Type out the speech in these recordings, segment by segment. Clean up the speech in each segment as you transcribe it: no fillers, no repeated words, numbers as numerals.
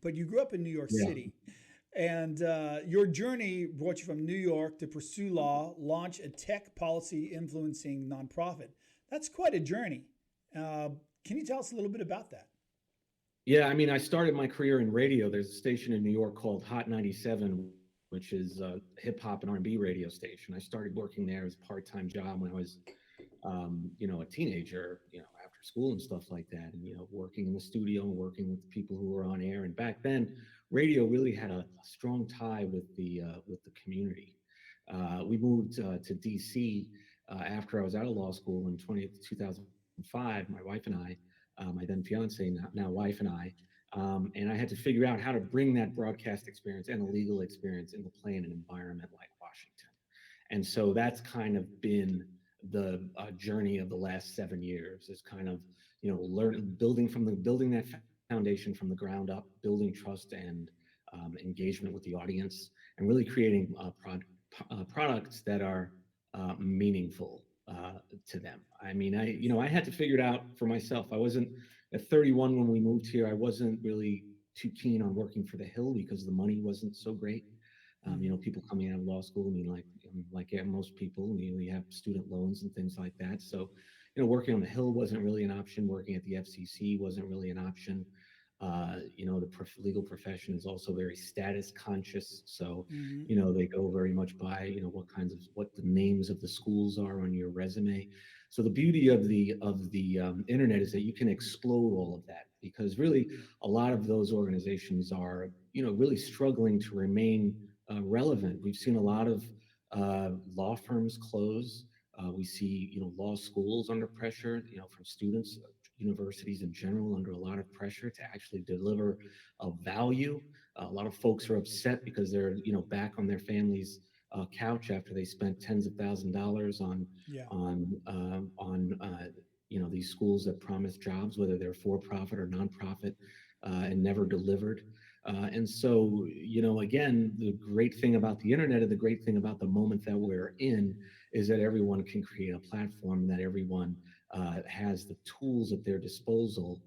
but you grew up in New York Yeah. City. And your journey brought you from New York to pursue law, launch a tech policy influencing nonprofit. That's quite a journey. Uh, can you tell us a little bit about that? Yeah, I mean, I started my career in radio. There's a station in New York called Hot 97, which is a hip hop and R&B radio station. I started working there as a part-time job when I was, a teenager, after school and stuff like that, and working in the studio and working with the people who were on air. And back then, radio really had a strong tie with the community. We moved to D.C. After I was out of law school in 2005. My wife and I, my then fiance, now wife and I, and I had to figure out how to bring that broadcast experience and the legal experience into play in an environment like Washington. And so that's kind of been the journey of the last 7 years, is kind of learning, building that foundation from the ground up, building trust and engagement with the audience, and really creating products that are meaningful to them. I mean, I had to figure it out for myself. I wasn't at 31 when we moved here. I wasn't really too keen on working for the Hill because the money wasn't so great. People coming out of law school, most people, you have student loans and things like that. So, working on the Hill wasn't really an option. Working at the FCC wasn't really an option. The legal profession is also very status conscious. So, Hmm. they go very much by, what the names of the schools are on your resume. So the beauty of the internet is that you can explode all of that, because really a lot of those organizations are, really struggling to remain relevant. We've seen a lot of law firms close. We see, law schools under pressure, from students, universities in general under a lot of pressure to actually deliver a value. A lot of folks are upset because they're, back on their family's couch after they spent tens of $1,000s Yeah. on these schools that promise jobs, whether they're for profit or nonprofit, and never delivered. And so, again, the great thing about the internet and the great thing about the moment that we're in is that everyone can create a platform, that everyone has the tools at their disposal,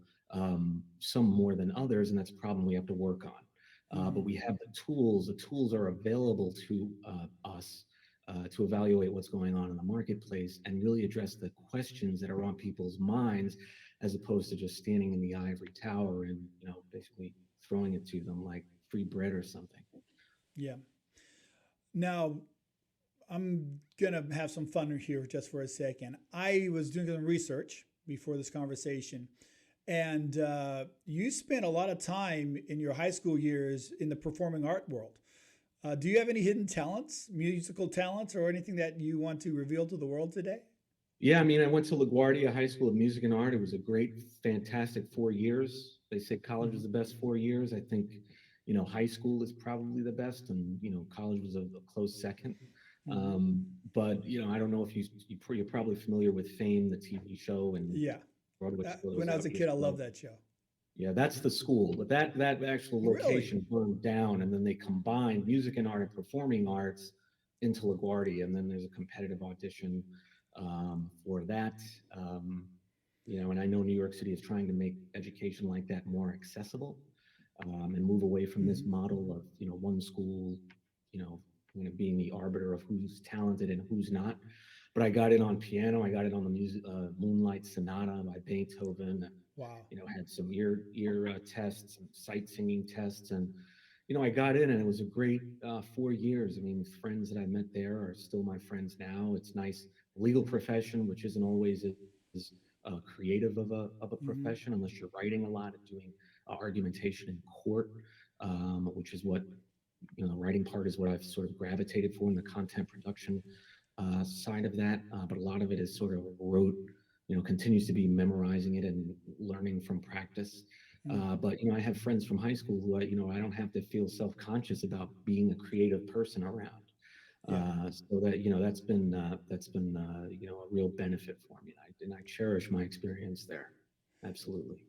some more than others, and that's a problem we have to work on. But Hmm. we have the tools. The tools are available to us to evaluate what's going on in the marketplace and really address the questions that are on people's minds, as opposed to just standing in the ivory tower and basically throwing it to them like free bread or something. Yeah. Now, I'm going to have some fun here just for a second. I was doing some research before this conversation, and you spent a lot of time in your high school years in the performing art world. Do you have any hidden talents, musical talents, or anything that you want to reveal to the world today? Yeah, I mean, I went to LaGuardia High School of Music and Art. It was a great, fantastic 4 years. They say college Hmm. is the best 4 years. I think, high school is probably the best, and college was a close second. Hmm. But I don't know if you're probably familiar with Fame, the TV show, and Yeah. Broadway shows When I was that a was kid, I loved well. that show. Yeah, that's the school, but that actual Really? location burned down, and then they combined music and art and performing arts into LaGuardia, and then there's a competitive audition for that. Um, and I know New York City is trying to make education like that more accessible, and move away from this Hmm. model of one school, you know, being the arbiter of who's talented and who's not. But I got in on piano. I got in on the music, Moonlight Sonata by Beethoven, and Wow. had some ear tests and sight singing tests, and I got in, and it was a great 4 years. I mean, friends that I met there are still my friends now. It's nice. Legal profession, which isn't always as creative of a Hmm. profession, unless you're writing a lot and doing argumentation in court, which is what the writing part is what I've sort of gravitated for in the content production side of that. But a lot of it is sort of rote, continues to be memorizing it and learning from practice. But I have friends from high school who I don't have to feel self-conscious about being a creative person around. Yeah. So that that's been a real benefit for me, and I cherish my experience there. Absolutely.